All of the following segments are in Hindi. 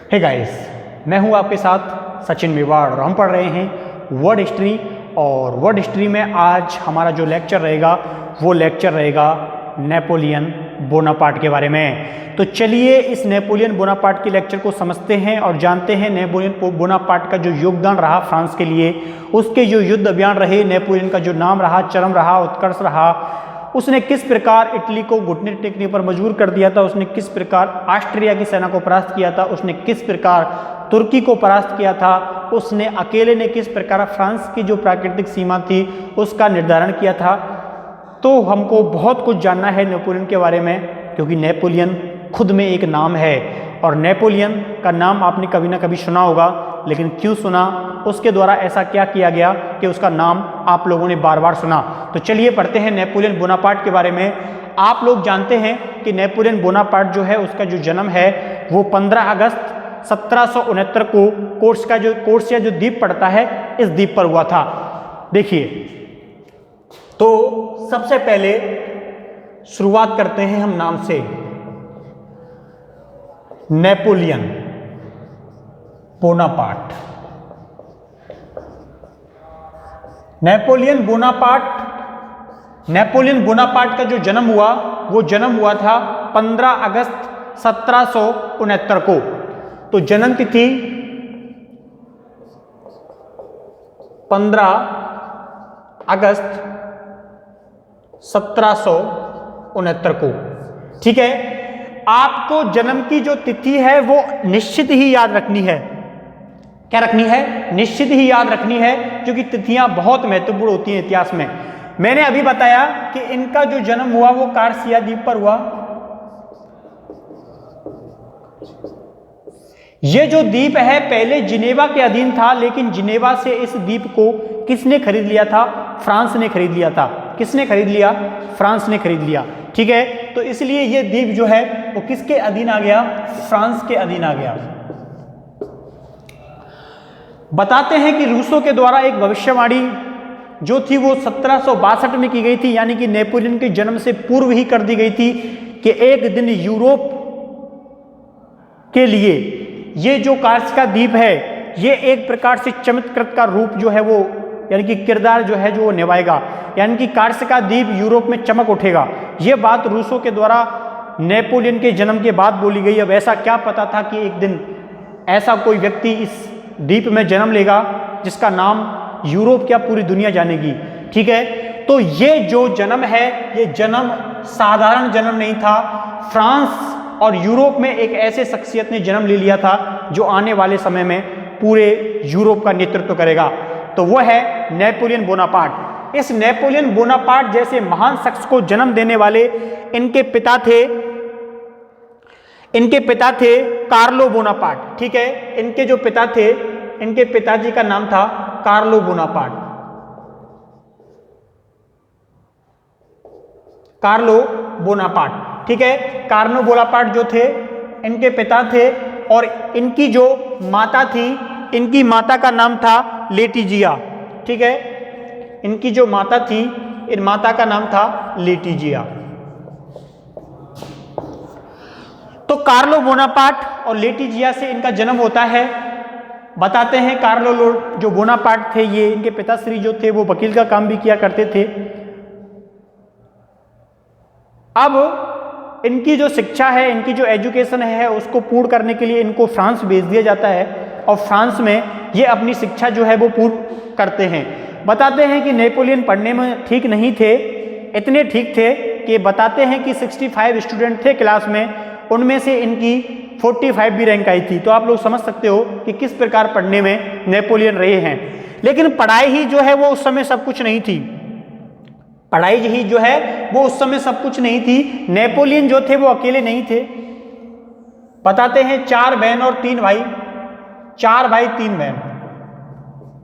हे गाइस, मैं हूं आपके साथ सचिन मेवाड़ और हम पढ़ रहे हैं वर्ल्ड हिस्ट्री। और वर्ल्ड हिस्ट्री में आज हमारा जो लेक्चर रहेगा वो लेक्चर रहेगा नेपोलियन बोनापार्ट के बारे में। तो चलिए इस नेपोलियन बोनापार्ट के लेक्चर को समझते हैं और जानते हैं नेपोलियन बोनापार्ट का जो योगदान रहा फ्रांस के लिए, उसके जो युद्ध अभियान रहे, नेपोलियन का जो नाम रहा, चरम रहा, उत्कर्ष रहा, उसने किस प्रकार इटली को घुटने टेकने पर मजबूर कर दिया था, उसने किस प्रकार ऑस्ट्रिया की सेना को परास्त किया था, उसने किस प्रकार तुर्की को परास्त किया था, उसने अकेले ने किस प्रकार फ्रांस की जो प्राकृतिक सीमा थी उसका निर्धारण किया था। तो हमको बहुत कुछ जानना है नेपोलियन के बारे में, क्योंकि नेपोलियन खुद में एक नाम है और नेपोलियन का नाम आपने कभी ना कभी सुना होगा, लेकिन क्यों सुना, उसके द्वारा ऐसा क्या किया गया कि उसका नाम आप लोगों ने बार बार सुना। तो चलिए पढ़ते हैं नेपोलियन बोनापार्ट के बारे में। आप लोग जानते हैं कि नेपोलियन बोनापार्ट जो है उसका जो जन्म है वो 15 अगस्त 1769 को कोर्सिया जो द्वीप पड़ता है इस द्वीप पर हुआ था। देखिए, तो सबसे पहले शुरुआत करते हैं हम नाम से, नेपोलियन बोनापार्ट। नेपोलियन बोनापार्ट का जो जन्म हुआ वो जन्म हुआ था 15 अगस्त 1769 को। तो जन्म तिथि 15 अगस्त 1769 को। ठीक है, आपको जन्म की जो तिथि है वो निश्चित ही याद रखनी है। क्या रखनी है? निश्चित ही याद रखनी है, क्योंकि तिथियां बहुत महत्वपूर्ण होती हैं इतिहास में। मैंने अभी बताया कि इनका जो जन्म हुआ वो कार्सिया द्वीप पर हुआ। ये जो द्वीप है पहले जिनेवा के अधीन था, लेकिन जिनेवा से इस द्वीप को किसने खरीद लिया था? फ्रांस ने खरीद लिया था। किसने खरीद लिया? फ्रांस ने खरीद लिया। ठीक है, तो इसलिए ये द्वीप जो है वो किसके अधीन आ गया? फ्रांस के अधीन आ गया। बताते हैं कि रूसों के द्वारा एक भविष्यवाणी जो थी वो 1762 में की गई थी, यानी कि नेपोलियन के जन्म से पूर्व ही कर दी गई थी कि एक दिन यूरोप के लिए ये जो कार्सिका द्वीप है ये एक प्रकार से चमत्कृत का रूप जो है वो, यानी कि किरदार जो है जो वो निभाएगा, यानी कि कार्सिका द्वीप यूरोप में चमक उठेगा। ये बात रूसों के द्वारा नेपोलियन के जन्म के बाद बोली गई। अब ऐसा क्या पता था कि एक दिन ऐसा कोई व्यक्ति इस द्वीप में जन्म लेगा जिसका नाम यूरोप क्या पूरी दुनिया जानेगी। ठीक है, तो ये जो जन्म है ये जन्म साधारण जन्म नहीं था। फ्रांस और यूरोप में एक ऐसे शख्सियत ने जन्म ले लिया था जो आने वाले समय में पूरे यूरोप का नेतृत्व करेगा। तो वो है नेपोलियन बोनापार्ट। इस नेपोलियन बोनापार्ट जैसे महान शख्स को जन्म देने वाले इनके पिता थे कार्लो बोनापार्ट। ठीक है, इनके जो पिता थे, इनके पिताजी का नाम था कार्लो बोनापार्ट। Carlo Bonaparte. ठीक है, कार्लो बोनापार्ट जो थे इनके पिता थे, और इनकी जो माता थी, इनकी माता का नाम था लेटिजिया। ठीक है, इनकी जो माता थी, इन माता का नाम था लेटिजिया। तो कार्लो बोनापार्ट और लेटिजिया से इनका जन्म होता है। बताते हैं कार्लो जो बोनापार्ट थे, ये इनके पिताश्री जो थे वो वकील का काम भी किया करते थे। अब इनकी जो शिक्षा है, इनकी जो एजुकेशन है, उसको पूर्ण करने के लिए इनको फ्रांस भेज दिया जाता है और फ्रांस में ये अपनी शिक्षा जो है वो पूर्ण करते हैं। बताते हैं कि नेपोलियन पढ़ने में ठीक नहीं थे, इतने ठीक थे कि बताते हैं कि 65 स्टूडेंट थे क्लास में, उनमें से इनकी 45 भी रैंक आई थी। तो आप लोग समझ सकते हो कि किस प्रकार पढ़ने में नेपोलियन रहे हैं। लेकिन पढ़ाई ही जो है वो उस समय सब कुछ नहीं थी। पढ़ाई ही जो है वो उस समय सब कुछ नहीं थी। नेपोलियन जो थे वो अकेले नहीं थे। बताते हैं 4 बहन और 3 भाई, 4 भाई 3 बहन।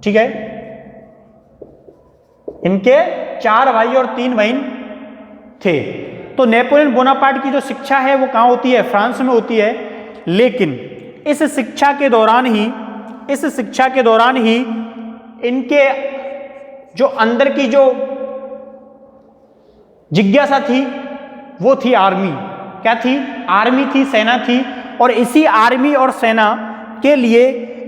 ठीक है, इनके 4 भाई और 3 बहन थे। तो नेपोलियन बोनापार्ट की जो शिक्षा है वो कहाँ होती है? फ्रांस में होती है। लेकिन इस शिक्षा के दौरान ही इनके जो अंदर की जो जिज्ञासा थी वो थी आर्मी। क्या थी? आर्मी थी, सेना थी। और इसी आर्मी और सेना के लिए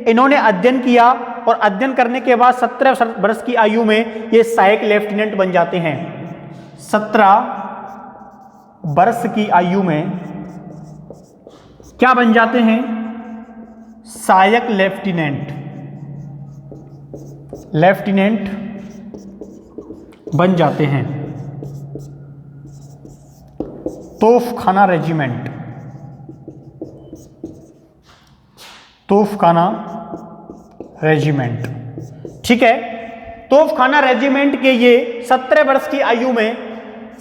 इन्होंने अध्ययन किया और अध्ययन करने के बाद 17 वर्ष की आयु में ये सहायक लेफ्टिनेंट बन जाते हैं। 17 वर्ष की आयु में क्या बन जाते हैं? सहायक लेफ्टिनेंट बन जाते हैं। तोफखाना रेजिमेंट, ठीक है। तोफखाना रेजिमेंट के ये 17 वर्ष की आयु में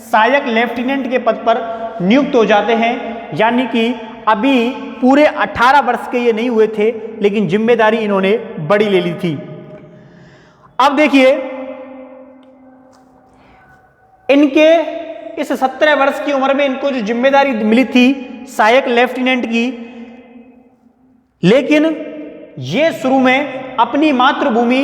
सहायक लेफ्टिनेंट के पद पर नियुक्त हो जाते हैं, यानी कि अभी पूरे 18 वर्ष के ये नहीं हुए थे, लेकिन जिम्मेदारी इन्होंने बड़ी ले ली थी। अब देखिए, इनके इस 17 वर्ष की उम्र में इनको जो जिम्मेदारी मिली थी सहायक लेफ्टिनेंट की, लेकिन ये शुरू में अपनी मातृभूमि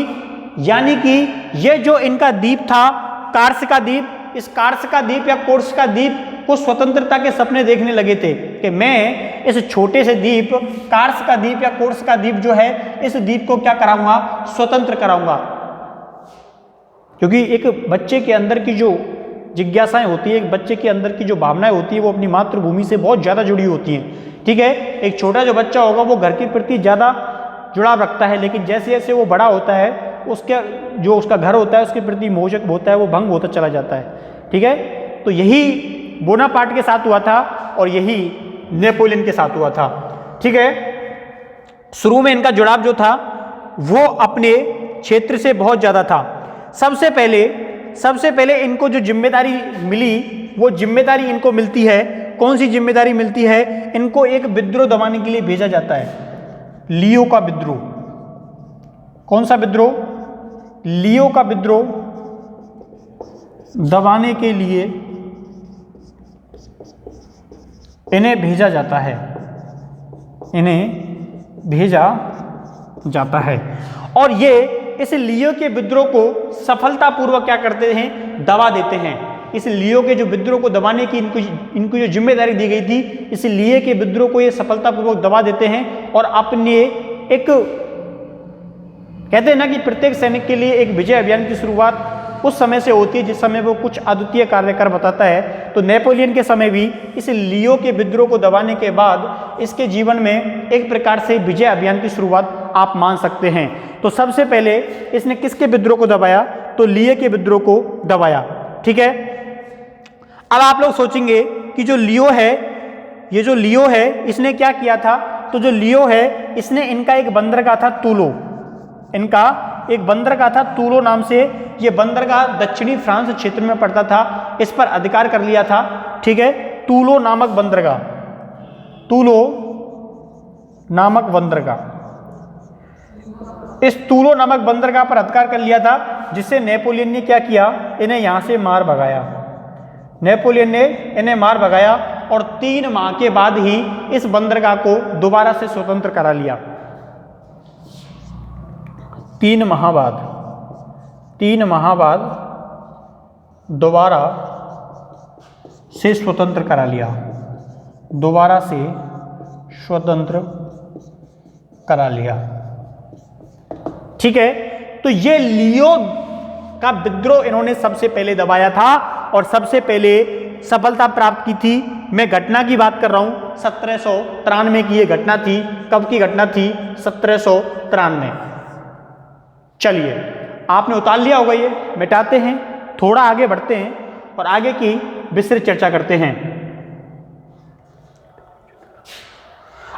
यानी कि ये जो इनका द्वीप था कार्सिका द्वीप, इस कार्सिका द्वीप या कोर्सिका द्वीप को स्वतंत्रता के सपने देखने लगे थे कि मैं इस छोटे से द्वीप कार्सिका द्वीप या कोर्सिका द्वीप जो है, इस द्वीप को क्या कराऊंगा? स्वतंत्र कराऊंगा। क्योंकि एक बच्चे के अंदर की जो जिज्ञासाएं होती है, एक बच्चे के अंदर की जो भावनाएं होती है, वो अपनी मातृभूमि से बहुत ज़्यादा जुड़ी होती हैं, ठीक है। एक छोटा जो बच्चा होगा वो घर के प्रति ज़्यादा जुड़ाव रखता है, लेकिन जैसे जैसे वो बड़ा होता है उसके जो उसका घर होता है उसके प्रति मोहक होता है, वो भंग होता चला जाता है, ठीक है। तो यही बोनापार्ट के साथ हुआ था और यही नेपोलियन के साथ हुआ था, ठीक है। शुरू में इनका जुड़ाव जो था वो अपने क्षेत्र से बहुत ज़्यादा था। सबसे पहले इनको जो जिम्मेदारी मिली वो जिम्मेदारी इनको मिलती है, कौन सी जिम्मेदारी मिलती है? इनको एक विद्रोह दबाने के लिए भेजा जाता है, लियो का विद्रोह। कौन सा विद्रोह? लियो का विद्रोह दबाने के लिए इन्हें भेजा जाता है और ये इस लियो के विद्रोह को सफलतापूर्वक क्या करते हैं? दबा देते हैं। इस लियो के जो विद्रोह को दबाने की इनको जो जिम्मेदारी दी गई थी, इस लियो के विद्रोह को ये सफलतापूर्वक दबा देते हैं और अपने एक कहते हैं ना कि प्रत्येक सैनिक के लिए एक विजय अभियान की शुरुआत उस समय से होती है जिस समय वो कुछ अद्वितीय कार्य कर बताता है। तो नेपोलियन के समय भी इस लियो के विद्रोह को दबाने के बाद इसके जीवन में एक प्रकार से विजय अभियान की शुरुआत आप मान सकते हैं। तो सबसे पहले इसने किसके विद्रोह को दबाया? तो लियो के विद्रोह को दबाया, ठीक है। अब आप लोग सोचेंगे कि जो लियो है, ये जो लियो है इसने क्या किया था? तो जो लियो है इसने इनका एक बंदरगाह था टूलो, इनका एक बंदरगाह था टूलो नाम से। ये बंदरगाह दक्षिणी फ्रांस क्षेत्र में पड़ता था, इस पर अधिकार कर लिया था, ठीक है। टूलो नामक बंदरगाह, इस टूलो नामक बंदरगाह पर अधिकार कर लिया था, जिससे नेपोलियन ने क्या किया? इन्हें यहां से मार भगाया। नेपोलियन ने इन्हें मार भगाया और 3 माह के बाद ही इस बंदरगाह को दोबारा से स्वतंत्र करा लिया। 3 माह बाद दोबारा से स्वतंत्र करा लिया, ठीक है। तो ये लियो का विद्रोह इन्होंने सबसे पहले दबाया था और सबसे पहले सफलता प्राप्त की थी। मैं घटना की बात कर रहा हूं, 1793 की ये घटना थी। कब की घटना थी? 1793। चलिए, आपने उतार लिया होगा, ये मिटाते हैं, थोड़ा आगे बढ़ते हैं और आगे की विस्तृत चर्चा करते हैं।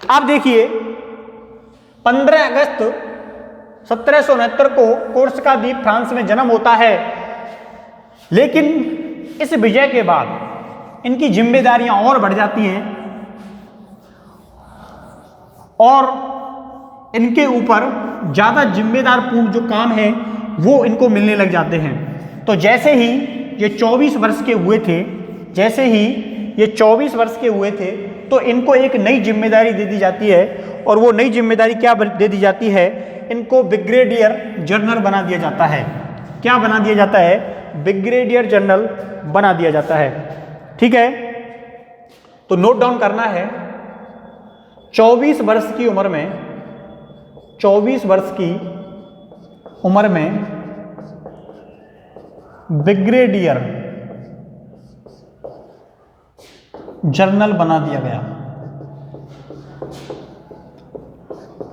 आप देखिए, 15 अगस्त 1769 को कोर्सिका द्वीप फ्रांस में जन्म होता है, लेकिन इस विजय के बाद इनकी जिम्मेदारियां और बढ़ जाती हैं और इनके ऊपर ज़्यादा जिम्मेदार पूर्ण जो काम है वो इनको मिलने लग जाते हैं। तो जैसे ही ये 24 वर्ष के हुए थे, तो इनको एक नई जिम्मेदारी दे दी जाती है और वो नई जिम्मेदारी क्या दे दी जाती है? इनको ब्रिगेडियर जनरल बना दिया जाता है। क्या बना दिया जाता है? ब्रिगेडियर जनरल बना दिया जाता है, ठीक है। तो नोट डाउन करना है, 24 वर्ष की उम्र में 24 वर्ष की उम्र में ब्रिगेडियर जनरल बना दिया गया।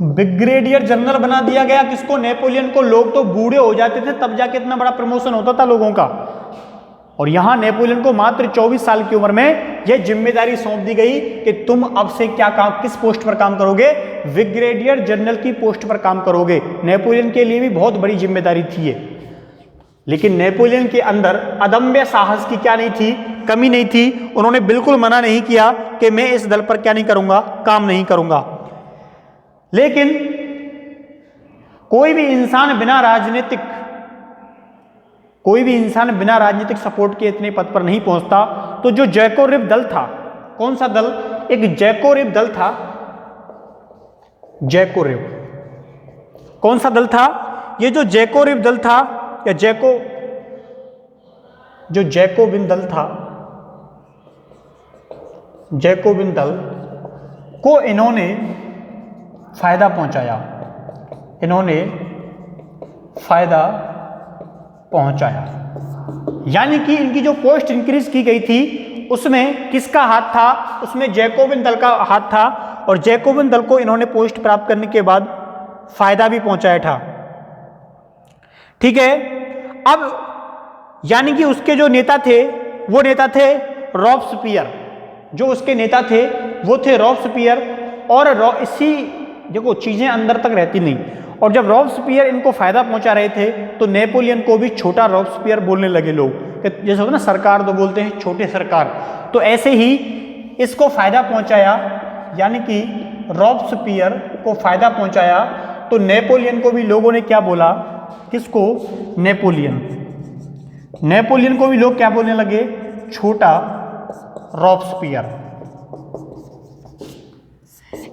ब्रिगेडियर जनरल बना दिया गया किसको? नेपोलियन को। लोग तो बूढ़े हो जाते थे तब जाके इतना बड़ा प्रमोशन होता था लोगों का, और यहां नेपोलियन को मात्र 24 साल की उम्र में यह जिम्मेदारी सौंप दी गई कि तुम अब से क्या काम, किस पोस्ट पर काम करोगे? ब्रिगेडियर जनरल की पोस्ट पर काम करोगे। नेपोलियन के लिए भी बहुत बड़ी जिम्मेदारी थी ये, लेकिन नेपोलियन के अंदर अदम्य साहस की क्या नहीं थी? कमी नहीं थी। उन्होंने बिल्कुल मना नहीं किया कि मैं इस दल पर क्या नहीं करूंगा, काम नहीं करूंगा। लेकिन कोई भी इंसान बिना राजनीतिक सपोर्ट के इतने पद पर नहीं पहुंचता। तो जो जैकोबिन दल था, कौन सा दल? एक जैकोबिन दल था। जैकोबिन कौन सा दल था? ये जो जैकोबिन दल था, या जैकोबिन दल था, जैकोबिन दल को इन्होंने फायदा पहुंचाया। यानी कि इनकी जो पोस्ट इंक्रीज की गई थी उसमें किसका हाथ था? उसमें जैकोबिन दल का हाथ था, और जैकोबिन दल को इन्होंने पोस्ट प्राप्त करने के बाद फायदा भी पहुंचाया था। ठीक है। अब यानी कि उसके जो नेता थे वो नेता थे रॉब्सपियर। जो उसके नेता थे वो थे रॉब्सपियर। और इसी देखो चीजें अंदर तक रहती नहीं, और जब रॉब्सपियर इनको फायदा पहुंचा रहे थे तो नेपोलियन को भी छोटा रॉब्सपियर बोलने लगे लोग, जैसे होता ना सरकार तो बोलते हैं छोटे सरकार, तो ऐसे ही इसको फायदा पहुंचाया। यानी कि रॉब्सपियर को फायदा पहुंचाया तो नेपोलियन को भी लोगों ने क्या बोला? किसको? नेपोलियन को भी लोग क्या बोलने लगे? छोटा रॉब्सपियर।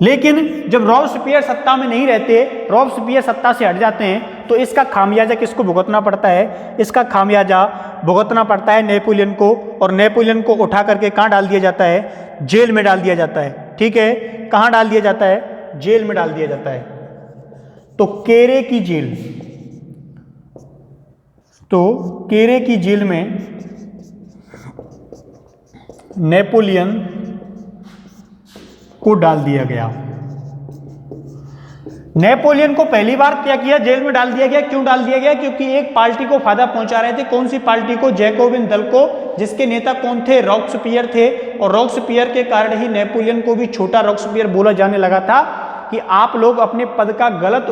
लेकिन जब रॉब्सपियर सत्ता में नहीं रहते, रॉब्सपियर सत्ता से हट जाते हैं, तो इसका खामियाजा किसको भुगतना पड़ता है? इसका खामियाजा भुगतना पड़ता है नेपोलियन को, और नेपोलियन को उठा करके कहाँ डाल दिया जाता है? जेल में डाल दिया जाता है। ठीक है। कहाँ डाल दिया जाता है? जेल में डाल दिया जाता है। तो केरे की जेल में नेपोलियन को डाल दिया गया। नेपोलियन को पहली बार क्या किया? जेल में डाल दिया गया। क्यों डाल दिया गया? क्योंकि एक पार्टी को फायदा पहुंचा रहे थे। कौन सी पार्टी को? जैकोबिन दल को, जिसके नेता कौन थे? रॉब्सपियर थे। और रॉब्सपियर के कारण ही नेपोलियन को भी छोटा रॉब्सपियर बोला जाने लगा था कि आप लोग अपने पद का गलत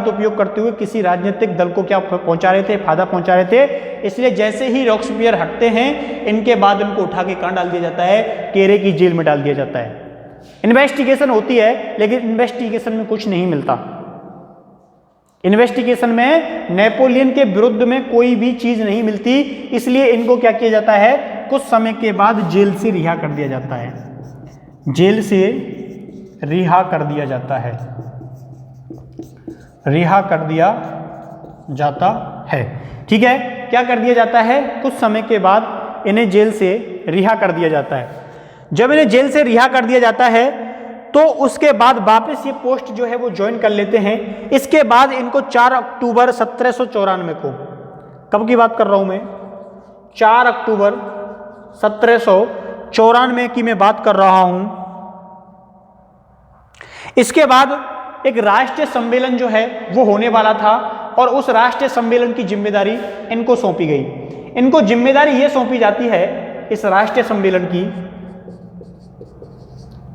उपयोग करते हुए किसी राजनीतिक दल को क्या पहुंचा रहे थे? फायदा पहुंचा रहे थे। इसलिए जैसे ही रॉब्सपियर हटते हैं, इनके बाद उनको उठा के कहां डाल दिया जाता है? केरे की जेल में डाल दिया जाता है। इन्वेस्टिगेशन होती है, लेकिन इन्वेस्टिगेशन में कुछ नहीं मिलता। इन्वेस्टिगेशन में नेपोलियन के विरुद्ध में कोई भी चीज नहीं मिलती, इसलिए इनको क्या किया जाता है? कुछ समय के बाद जेल से रिहा कर दिया जाता है। जेल से रिहा कर दिया जाता है। ठीक है। क्या कर दिया जाता है? कुछ समय के बाद इन्हें जेल से रिहा कर दिया जाता है। जब इन्हें जेल से रिहा कर दिया जाता है तो उसके बाद वापस ये पोस्ट जो है वो ज्वाइन कर लेते हैं। इसके बाद इनको 4 अक्टूबर 1794 को, कब की बात कर रहा हूं मैं? 4 अक्टूबर 1794 की मैं बात कर रहा हूं। इसके बाद एक राष्ट्रीय सम्मेलन जो है वो होने वाला था, और उस राष्ट्रीय सम्मेलन की जिम्मेदारी इनको सौंपी गई। इनको जिम्मेदारी ये सौंपी जाती है इस राष्ट्रीय सम्मेलन की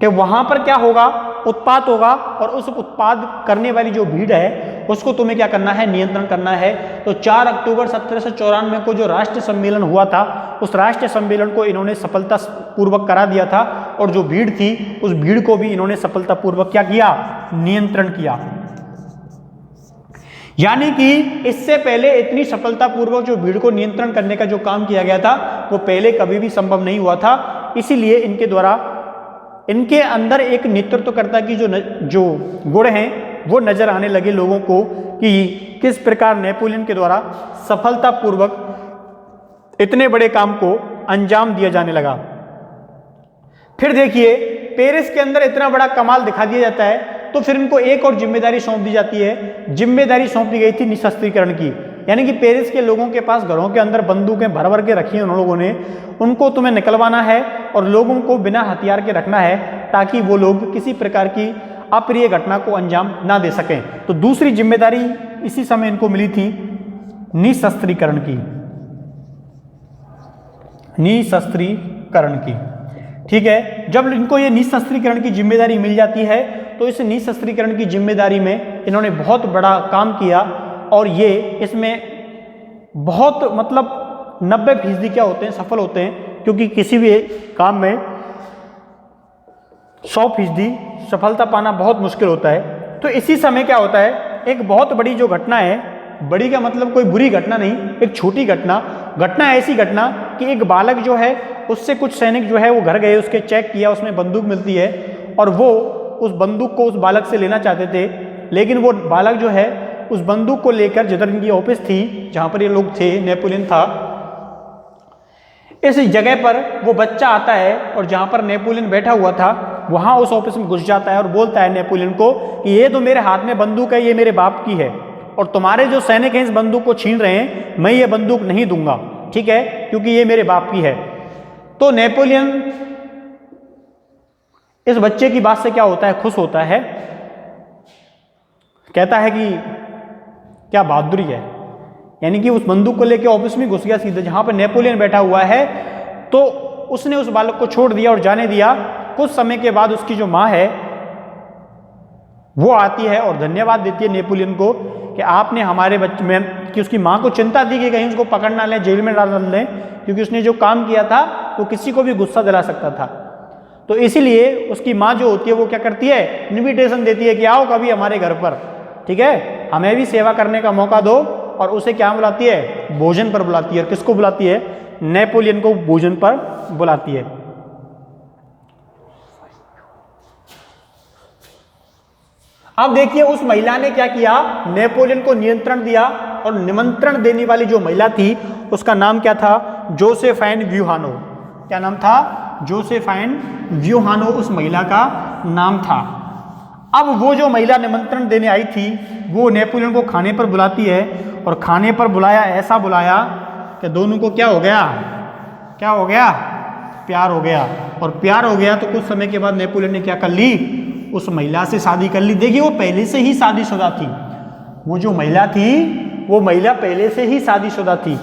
कि वहां पर क्या होगा? उत्पात होगा, और उस उत्पाद करने वाली जो भीड़ है उसको तुम्हें क्या करना है? नियंत्रण करना है। तो 4 अक्टूबर 1794 को जो राष्ट्रीय सम्मेलन हुआ था, उस राष्ट्रीय सम्मेलन को इन्होंने सफलतापूर्वक करा दिया था, और जो भीड़ थी उस भीड़ को भी इन्होंने सफलतापूर्वक क्या किया? नियंत्रण किया। यानी कि इससे पहले इतनी सफलतापूर्वक जो भीड़ को नियंत्रण करने का जो काम किया गया था वो पहले कभी भी संभव नहीं हुआ था। इसीलिए इनके द्वारा इनके अंदर एक नेतृत्वकर्ता की जो गुण हैं वो नजर आने लगे लोगों को कि किस प्रकार नेपोलियन के द्वारा सफलतापूर्वक इतने बड़े काम को अंजाम दिया जाने लगा। फिर देखिए पेरिस के अंदर इतना बड़ा कमाल दिखा दिया जाता है, तो फिर इनको एक और जिम्मेदारी सौंप दी जाती है। जिम्मेदारी सौंपी गई थी निशस्त्रीकरण की, यानी कि पेरिस के लोगों के पास घरों के अंदर बंदूकें भर भर के रखी हैं उन लोगों ने, उनको तुम्हें निकलवाना है और लोगों को बिना हथियार के रखना है ताकि वो लोग किसी प्रकार की अप्रिय घटना को अंजाम ना दे सकें। तो दूसरी जिम्मेदारी इसी समय इनको मिली थी निशस्त्रीकरण की, निशस्त्रीकरण की। ठीक है, जब इनको ये निशस्त्रीकरण की जिम्मेदारी मिल जाती है तो इस निशस्त्रीकरण की जिम्मेदारी में इन्होंने बहुत बड़ा काम किया और ये इसमें बहुत मतलब 90% क्या होते हैं, सफल होते हैं, क्योंकि किसी भी काम में 100% सफलता पाना बहुत मुश्किल होता है। तो इसी समय क्या होता है, एक बहुत बड़ी जो घटना है, बड़ी का मतलब कोई बुरी घटना नहीं, एक छोटी घटना ऐसी घटना कि एक बालक जो है उससे कुछ सैनिक जो है वो घर गए, उसके चेक किया, उसमें बंदूक मिलती है और वो उस बंदूक को उस बालक से लेना चाहते थे, लेकिन वो बालक जो है उस बंदूक को लेकर जिधर इनकी ऑफिस थी, जहाँ पर ये लोग थे, नेपोलियन था, इस जगह पर वो बच्चा आता है और जहाँ पर नेपोलियन बैठा हुआ था वहाँ उस ऑफिस में घुस जाता है और बोलता है नेपोलियन को कि ये तो मेरे हाथ में बंदूक है, ये मेरे बाप की है और तुम्हारे जो सैनिक हैं इस बंदूक को छीन रहे हैं, मैं ये बंदूक नहीं दूंगा, ठीक है, क्योंकि ये मेरे बाप की है। तो नेपोलियन इस बच्चे की बात से क्या होता है, खुश होता है, कहता है कि क्या बहादुरी है, यानी कि उस बंदूक को लेकर ऑफिस में घुस गया सीधे जहां पर नेपोलियन बैठा हुआ है, तो उसने उस बालक को छोड़ दिया और जाने दिया। कुछ समय के बाद उसकी जो माँ है वो आती है और धन्यवाद देती है नेपोलियन को कि आपने हमारे बच्चे में, कि उसकी माँ को चिंता थी कि कहीं उसको पकड़ ना लें, जेल में डाल दें, क्योंकि उसने जो काम किया था वो किसी को भी गुस्सा दिला सकता था। तो इसीलिए उसकी माँ जो होती है वो क्या करती है, इन्विटेशन देती है कि आओ कभी हमारे घर पर, ठीक है, हमें भी सेवा करने का मौका दो, और उसे क्या बुलाती है, भोजन पर बुलाती है। और किसको बुलाती है, नेपोलियन को भोजन पर बुलाती है। अब देखिए उस महिला ने क्या किया, नेपोलियन को नियंत्रण दिया, और निमंत्रण देने वाली जो महिला थी उसका नाम क्या था, जोसेफाइन व्यूहानो। क्या नाम था, जोसेफाइन व्यूहानो उस महिला का नाम था। अब वो जो महिला निमंत्रण देने आई थी वो नेपोलियन को खाने पर बुलाती है, और खाने पर बुलाया, ऐसा बुलाया कि दोनों को क्या हो गया, क्या हो गया, प्यार हो गया। और प्यार हो गया तो कुछ समय के बाद नेपोलियन ने क्या कर ली, उस महिला से शादी कर ली। देखिए वो पहले से ही शादीशुदा थी, वो जो महिला थी वो महिला पहले से ही शादीशुदा थी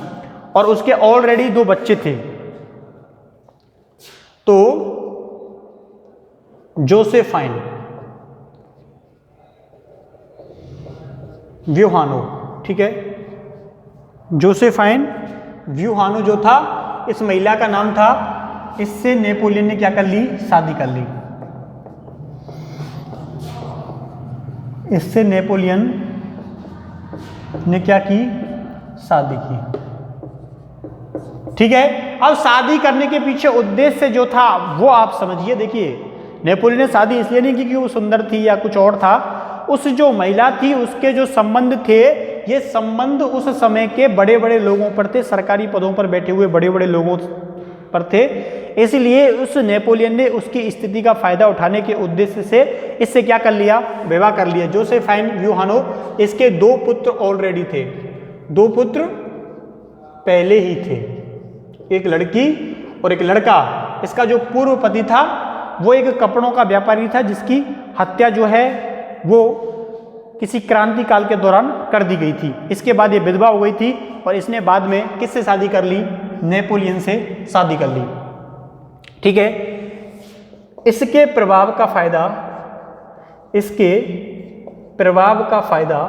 और उसके ऑलरेडी 2 बच्चे थे। तो जोसेफाइन व्यूहानो, ठीक है, जोसेफाइन व्यूहानो जो था इस महिला का नाम था, इससे नेपोलियन ने क्या कर ली, शादी कर ली। इससे नेपोलियन ने क्या की, शादी की, ठीक है। अब शादी करने के पीछे उद्देश्य जो था वो आप समझिए। देखिए नेपोलियन ने शादी इसलिए नहीं की कि वो सुंदर थी या कुछ और था, उस जो महिला थी उसके जो संबंध थे, ये संबंध उस समय के बड़े बड़े लोगों पर थे, सरकारी पदों पर बैठे हुए बड़े बड़े लोगों पर थे। इसलिए उस नेपोलियन ने उसकी स्थिति का फायदा उठाने के उद्देश्य से इससे क्या कर लिया, विवाह कर लिया। जोसेफाइन व्यूहानो, इसके 2 पुत्र ऑलरेडी थे, 2 पुत्र पहले ही थे, एक लड़की और एक लड़का। इसका जो पूर्व पति था वो एक कपड़ों का व्यापारी था, जिसकी हत्या जो है वो किसी क्रांति काल के दौरान कर दी गई थी। इसके बाद ये विधवा हो गई थी और इसने बाद में किससे शादी कर ली, नेपोलियन से शादी कर ली, ठीक है। इसके प्रभाव का फायदा, इसके प्रभाव का फायदा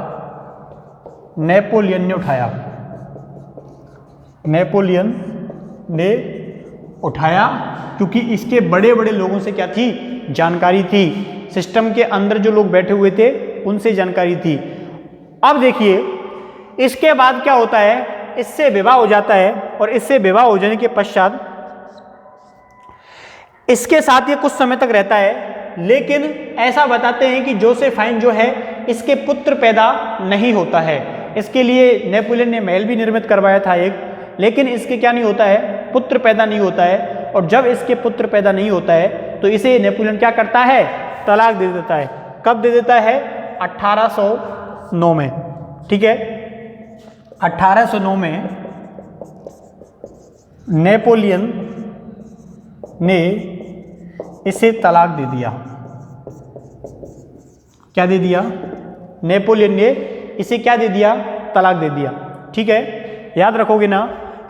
नेपोलियन ने उठाया, नेपोलियन ने उठाया, क्योंकि इसके बड़े बड़े लोगों से क्या थी, जानकारी थी, सिस्टम के अंदर जो लोग बैठे हुए थे उनसे जानकारी थी। अब देखिए इसके बाद क्या होता है, इससे विवाह हो जाता है, और इससे विवाह हो जाने के पश्चात इसके साथ ये कुछ समय तक रहता है। लेकिन ऐसा बताते हैं कि जोसेफाइन जो है इसके पुत्र पैदा नहीं होता है। इसके लिए नेपोलियन ने महल भी निर्मित करवाया था एक, लेकिन इसके क्या नहीं होता है, पुत्र पैदा नहीं होता है। और जब इसके पुत्र पैदा नहीं होता है तो इसे नेपोलियन क्या करता है, तलाक दे देता है। कब दे देता है, 1809 में, ठीक है। 1809 में नेपोलियन ने इसे तलाक दे दिया। क्या दे दिया, नेपोलियन ने इसे क्या दे दिया, तलाक दे दिया, ठीक है। याद रखोगे ना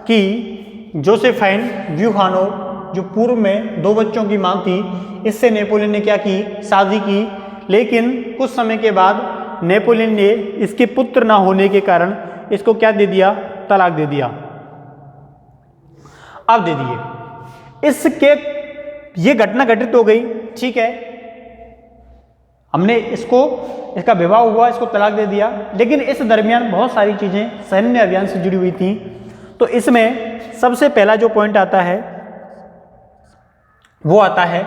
कि जोसेफाइन व्यूहानोव जो पूर्व में 2 बच्चों की मां थी, इससे नेपोलियन ने क्या की, शादी की, लेकिन कुछ समय के बाद नेपोलियन ने इसके पुत्र ना होने के कारण इसको क्या दे दिया, तलाक दे दिया। अब दे दिए, इसके ये घटना घटित हो गई, ठीक है, हमने इसका विवाह हुआ, इसको तलाक दे दिया, लेकिन इस दरमियान बहुत सारी चीजें सैन्य अभियान से जुड़ी हुई थी। तो इसमें सबसे पहला जो पॉइंट आता है वो आता है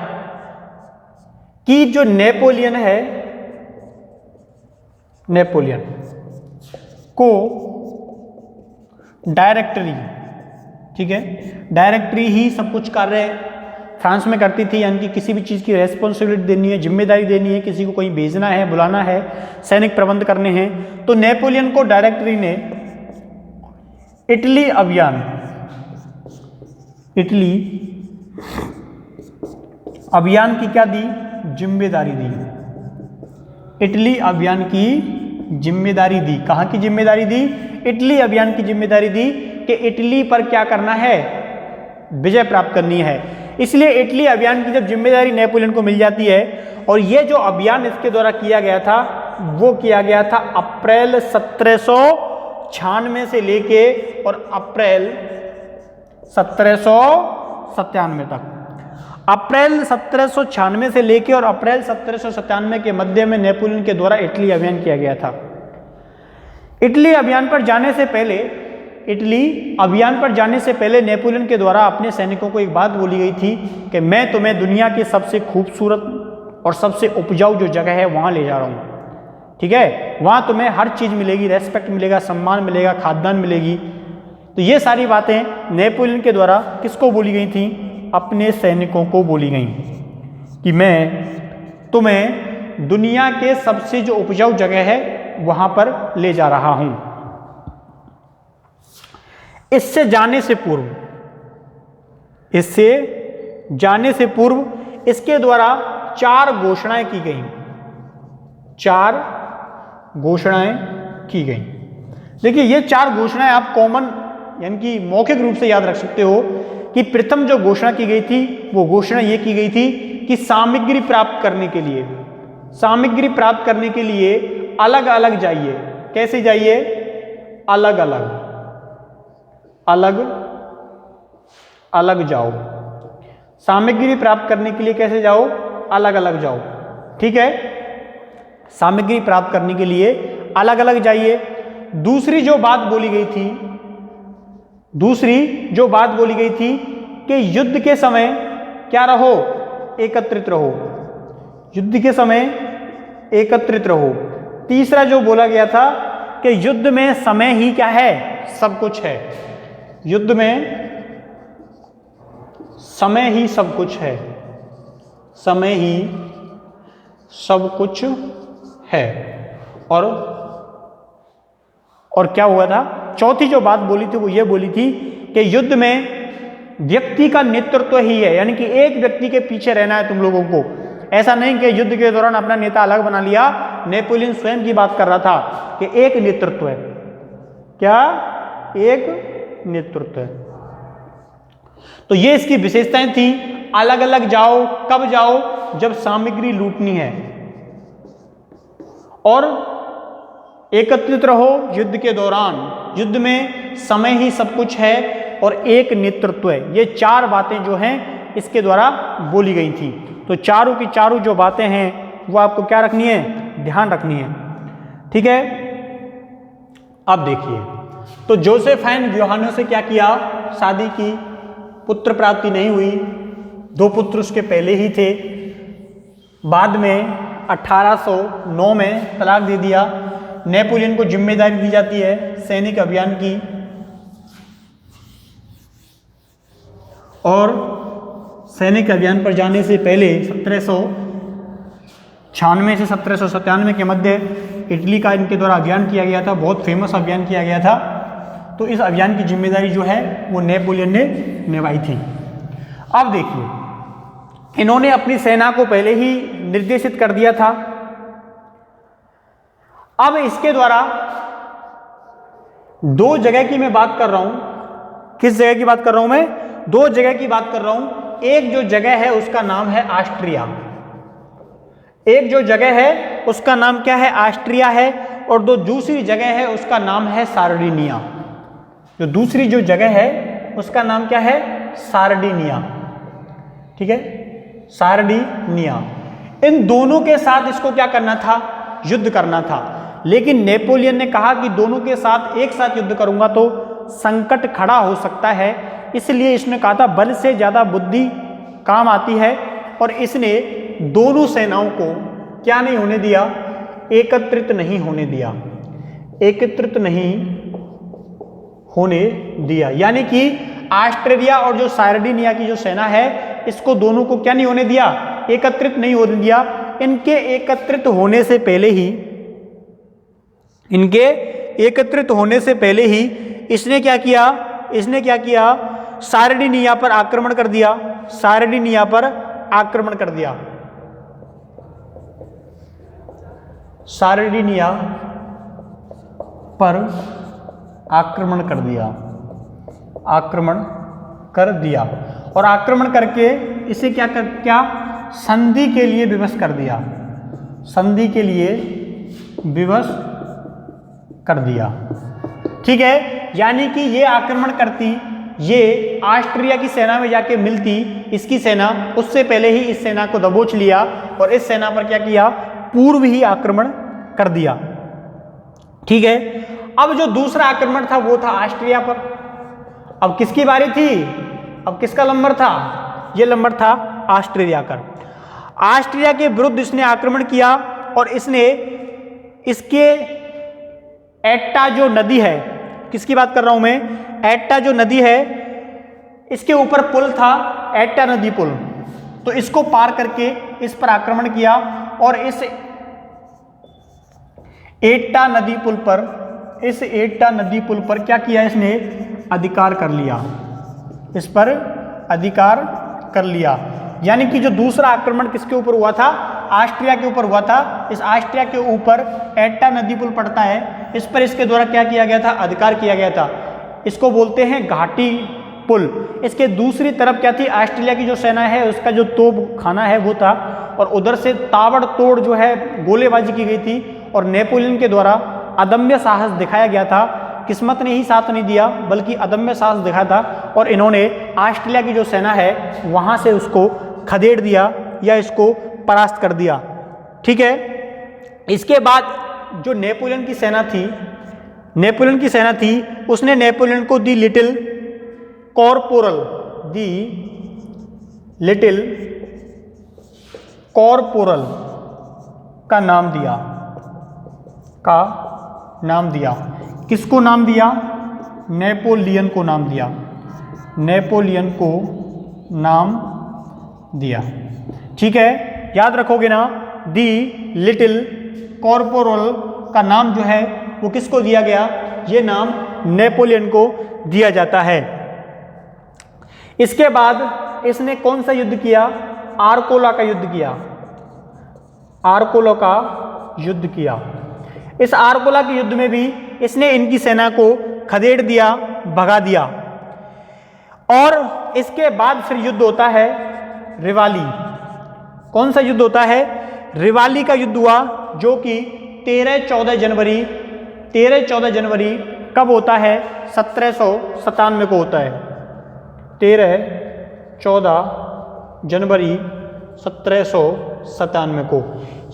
कि जो नेपोलियन है, नेपोलियन को डायरेक्टरी, ठीक है, डायरेक्टरी ही सब कुछ कार्य फ्रांस में करती थी, यानी कि किसी भी चीज़ की रेस्पॉन्सिबिलिटी देनी है, जिम्मेदारी देनी है, किसी को कहीं भेजना है, बुलाना है, सैनिक प्रबंध करने हैं, तो नेपोलियन को डायरेक्टरी ने इटली अभियान की क्या दी, जिम्मेदारी दी। इटली अभियान की जिम्मेदारी दी। कहाँ की जिम्मेदारी दी, इटली अभियान की जिम्मेदारी दी कि इटली पर क्या करना है, विजय प्राप्त करनी है। इसलिए इटली अभियान की जब जिम्मेदारी नेपोलियन को मिल जाती है, और ये जो अभियान इसके द्वारा किया गया था वो किया गया था अप्रैल 1796 से लेके और अप्रैल 1797 तक। अप्रैल 1796 से लेके और अप्रैल 1797 के मध्य में नेपोलियन के द्वारा इटली अभियान किया गया था। इटली अभियान पर जाने से पहले नेपोलियन के द्वारा अपने सैनिकों को एक बात बोली गई थी कि मैं तुम्हें दुनिया की सबसे खूबसूरत और सबसे उपजाऊ जो जगह है वहां ले जा रहा हूं, ठीक है, वहां तुम्हें हर चीज मिलेगी, रेस्पेक्ट मिलेगा, सम्मान मिलेगा, खाद्यान्न मिलेगी। तो ये सारी बातें नेपोलियन के द्वारा किसको बोली गई थी, अपने सैनिकों को बोली गई कि मैं तुम्हें दुनिया के सबसे जो उपजाऊ जगह है वहां पर ले जा रहा हूं। इससे जाने से पूर्व इसके द्वारा 4 घोषणाएं की गई। 4 घोषणाएं की गई। देखिए ये 4 घोषणाएं आप कॉमन यानी कि मौखिक रूप से याद रख सकते हो कि प्रथम जो घोषणा की गई थी वो घोषणा ये की गई थी कि सामग्री प्राप्त करने के लिए अलग अलग जाइए। कैसे जाइए, अलग अलग जाओ। सामग्री प्राप्त करने के लिए कैसे जाओ, अलग अलग जाओ, ठीक है, सामग्री प्राप्त करने के लिए अलग अलग जाइए। दूसरी जो बात बोली गई थी कि युद्ध के समय क्या रहो, एकत्रित रहो, युद्ध के समय एकत्रित रहो। तीसरा जो बोला गया था कि युद्ध में समय ही क्या है, सब कुछ है, युद्ध में समय ही सब कुछ है, समय ही सब कुछ है। और क्या हुआ था, चौथी जो बात बोली थी वो ये बोली थी कि युद्ध में व्यक्ति का नेतृत्व ही है, यानी कि एक व्यक्ति के पीछे रहना है तुम लोगों को। ऐसा नहीं कि युद्ध के दौरान अपना नेता अलग बना लिया। नेपोलियन स्वयं की बात कर रहा था कि एक नेतृत्व है, क्या, एक नेतृत्व है। तो ये इसकी विशेषताएं थी। अलग अलग जाओ, कब जाओ, जब सामग्री लूटनी है, और एकत्रित रहो युद्ध के दौरान, युद्ध में समय ही सब कुछ है, और एक नेतृत्व है। ये 4 बातें जो हैं इसके द्वारा बोली गई थी। तो चारों की चारों जो बातें हैं वो आपको क्या रखनी है, ध्यान रखनी है, ठीक है। अब देखिए, तो जोसेफाइन व्यूहानो से क्या किया, शादी की, पुत्र प्राप्ति नहीं हुई, 2 पुत्र उसके पहले ही थे। बाद में 1809 में तलाक दे दिया। नेपोलियन को जिम्मेदारी दी जाती है सैनिक अभियान की, और सैनिक अभियान पर जाने से पहले 1796 से 1797 के मध्य इटली का इनके द्वारा अभियान किया गया था, बहुत फेमस अभियान किया गया था। तो इस अभियान की जिम्मेदारी जो है वो नेपोलियन ने निभाई थी। अब देखिए, इन्होंने अपनी सेना को पहले ही निर्देशित कर दिया था। अब इसके द्वारा दो जगह की मैं बात कर रहा हूं। किस जगह की बात कर रहा हूं मैं? दो जगह की बात कर रहा हूं। एक जो जगह है उसका नाम है ऑस्ट्रिया, एक जो जगह है उसका नाम क्या है? ऑस्ट्रिया है। और जो दूसरी जगह है उसका नाम है सार्डिनिया। जो दूसरी जो जगह है उसका नाम क्या है? सार्डिनिया। ठीक है, सार्डिनिया। इन दोनों के साथ इसको क्या करना था? युद्ध करना था। लेकिन नेपोलियन ने कहा कि दोनों के साथ एक साथ युद्ध करूंगा तो संकट खड़ा हो सकता है, इसलिए इसने कहा था बल से ज्यादा बुद्धि काम आती है। और इसने दोनों सेनाओं को क्या नहीं होने दिया? एकत्रित नहीं होने दिया, एकत्रित नहीं होने दिया। यानी कि ऑस्ट्रिया और जो सार्डिनिया की जो सेना है इसको दोनों को क्या नहीं होने दिया? एकत्रित नहीं होने दिया। इनके एकत्रित होने से पहले ही, इनके एकत्रित होने से पहले ही इसने क्या किया? इसने क्या किया? सार्डिनिया पर आक्रमण कर दिया, सार्डिनिया पर आक्रमण कर दिया, सार्डिनिया पर आक्रमण कर दिया, आक्रमण कर दिया। और आक्रमण करके इसे क्या संधि के लिए विवश कर दिया, संधि के लिए विवश कर दिया। ठीक है, यानी कि ये आक्रमण करती, ये ऑस्ट्रिया की सेना में जाके मिलती, इसकी सेना, उससे पहले ही इस सेना को दबोच लिया और इस सेना पर क्या किया? पूर्व ही आक्रमण कर दिया। ठीक है, अब जो दूसरा आक्रमण था वो था ऑस्ट्रिया पर। अब किसकी बारी थी? अब किसका नंबर था? ये नंबर था ऑस्ट्रिया का। ऑस्ट्रिया के विरुद्ध इसने आक्रमण किया और इसने इसके एट्टा जो नदी है, किसकी बात कर रहा हूं मैं? एट्टा जो नदी है, इसके ऊपर पुल था, एट्टा नदी पुल, तो इसको पार करके इस पर आक्रमण किया और इस एट्टा नदी पुल पर, इस एट्टा नदी पुल पर क्या किया? इसने अधिकार कर लिया, इस पर अधिकार कर लिया। यानी कि जो दूसरा आक्रमण किसके ऊपर हुआ था? ऑस्ट्रिया के ऊपर हुआ था। इस ऑस्ट्रिया के ऊपर एट्टा नदी पुल पड़ता है, इस पर इसके द्वारा क्या किया गया था? अधिकार किया गया था। इसको बोलते हैं घाटी पुल। इसके दूसरी तरफ क्या थी? ऑस्ट्रिया की जो सेना है उसका जो तोप खाना है वो था और उधर से ताबड़तोड़ जो है गोलेबाजी की गई थी और नेपोलियन के द्वारा अदम्य साहस दिखाया गया था। किस्मत ने ही साथ नहीं दिया बल्कि अदम्य साहस दिखाया था और इन्होंने ऑस्ट्रिया की जो सेना है वहां से उसको खदेड़ दिया या इसको परास्त कर दिया। ठीक है, इसके बाद जो नेपोलियन की सेना थी, नेपोलियन की सेना थी, उसने नेपोलियन को दी लिटिल कॉर्पोरल, दी लिटिल कॉर्पोरल का नाम दिया, का नाम दिया। किसको नाम दिया? नेपोलियन को नाम दिया, नेपोलियन को नाम दिया। ठीक है, याद रखोगे ना? दी लिटिल कॉर्पोरल का नाम जो है वो किसको दिया गया? ये नाम नेपोलियन को दिया जाता है। इसके बाद इसने कौन सा युद्ध किया? आर्कोला का युद्ध किया, आर्कोला का युद्ध किया। इस आर्कोला के युद्ध में भी इसने इनकी सेना को खदेड़ दिया, भगा दिया। और इसके बाद फिर युद्ध होता है रिवाली। कौन सा युद्ध होता है? रिवाली का युद्ध हुआ, जो कि 13-14 जनवरी, 13-14 जनवरी कब होता है? 1797 को होता है। 13-14 जनवरी 1797 को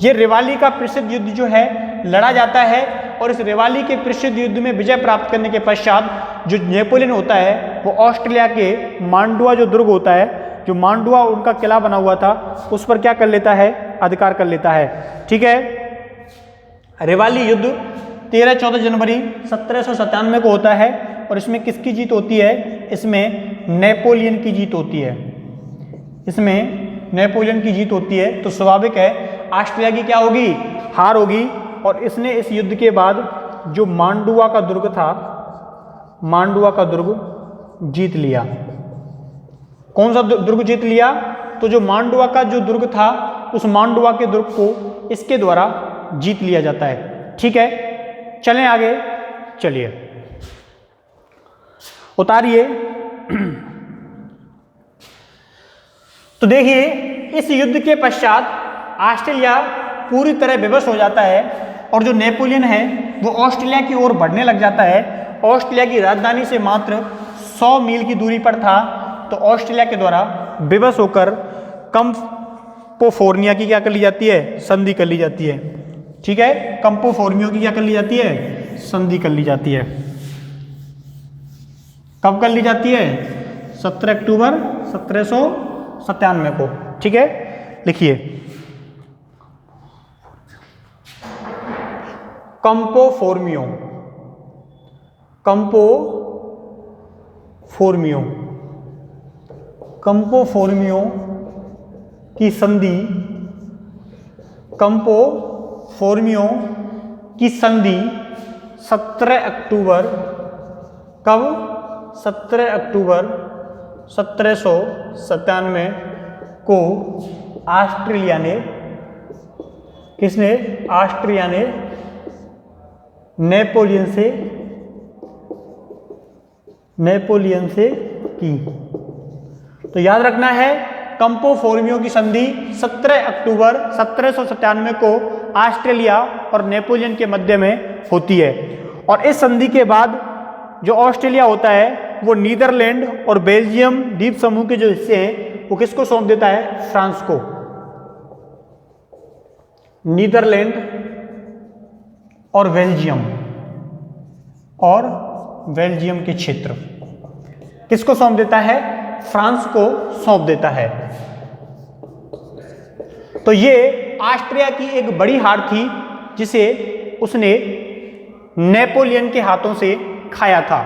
ये रिवाली का प्रसिद्ध युद्ध जो है लड़ा जाता है। और इस रिवाली के प्रसिद्ध युद्ध में विजय प्राप्त करने के पश्चात जो नेपोलियन होता है वो ऑस्ट्रिया के मांडुआ जो दुर्ग होता है, जो मांडुआ उनका किला बना हुआ था, उस पर क्या कर लेता है? अधिकार कर लेता है। ठीक है, रिवाली युद्ध 13-14 जनवरी 1797 को होता है और इसमें किसकी जीत होती है? इसमें नेपोलियन की जीत होती है। इसमें नेपोलियन की जीत होती है तो स्वाभाविक है ऑस्ट्रिया की क्या होगी, हार होगी। और इसने इस युद्ध के बाद जो मांडुआ का दुर्ग था, मांडुआ का दुर्ग जीत लिया। कौन सा दुर्ग जीत लिया? तो जो मांडुआ का जो दुर्ग था उस मांडुआ के दुर्ग को इसके द्वारा जीत लिया जाता है। ठीक है, चलें आगे, चलिए उतारिए। तो देखिए इस युद्ध के पश्चात ऑस्ट्रेलिया पूरी तरह विवश हो जाता है और जो नेपोलियन है वो ऑस्ट्रेलिया की ओर बढ़ने लग जाता है। ऑस्ट्रेलिया की राजधानी से मात्र 100 मील की दूरी पर था। तो ऑस्ट्रेलिया के द्वारा विवश होकर कंपोफोर्निया की क्या कर ली जाती है, संधि कर ली जाती है। ठीक है, कंपोफोर्मियो की क्या कर ली जाती है, संधि कर ली जाती है। कब कर ली जाती है? 17 अक्टूबर 1797 को। ठीक है, लिखिए कंपोफोर्मियो, कंपोफोर्मियो, कंपोफोर्मियो की संधि, कंपोफोर्मियो की संधि 17 अक्टूबर, कब? 17 अक्टूबर 1797 को ऑस्ट्रेलिया ने, किसने? ऑस्ट्रिया ने नेपोलियन से की। तो याद रखना है कंपोफोर्मियो की संधि 17 अक्टूबर 1797 को ऑस्ट्रेलिया और नेपोलियन के मध्य में होती है। और इस संधि के बाद जो ऑस्ट्रेलिया होता है वो नीदरलैंड और बेल्जियम द्वीप समूह के जो हिस्से हैं वो किसको सौंप देता है? फ्रांस को। नीदरलैंड और बेल्जियम के क्षेत्र किसको सौंप देता है? फ्रांस को सौंप देता है। तो ये ऑस्ट्रिया की एक बड़ी हार थी जिसे उसने नेपोलियन के हाथों से खाया था।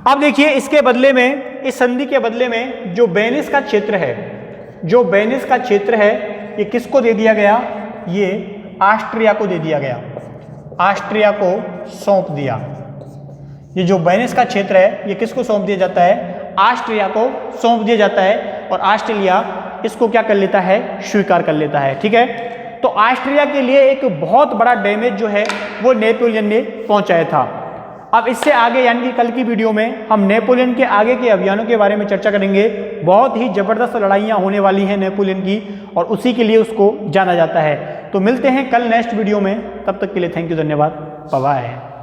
अब देखिए इसके बदले में, इस संधि के बदले में जो वेनिस का क्षेत्र है, जो वेनिस का क्षेत्र है ये किसको दे दिया गया? ये ऑस्ट्रिया को दे दिया गया, ऑस्ट्रिया को सौंप दिया। ये जो वेनिस का क्षेत्र है ये किसको सौंप दिया जाता है? ऑस्ट्रिया को सौंप दिया जाता है और ऑस्ट्रेलिया इसको क्या कर लेता है? स्वीकार कर लेता है। ठीक है, तो ऑस्ट्रिया के लिए एक बहुत बड़ा डैमेज जो है वो नेपोलियन ने पहुंचाया था। अब इससे आगे यानी कि कल की वीडियो में हम नेपोलियन के आगे के अभियानों के बारे में चर्चा करेंगे। बहुत ही जबरदस्त लड़ाइयाँ होने वाली हैं नेपोलियन की और उसी के लिए उसको जाना जाता है। तो मिलते हैं कल नेक्स्ट वीडियो में, तब तक के लिए थैंक यू, धन्यवाद, बाय बाय।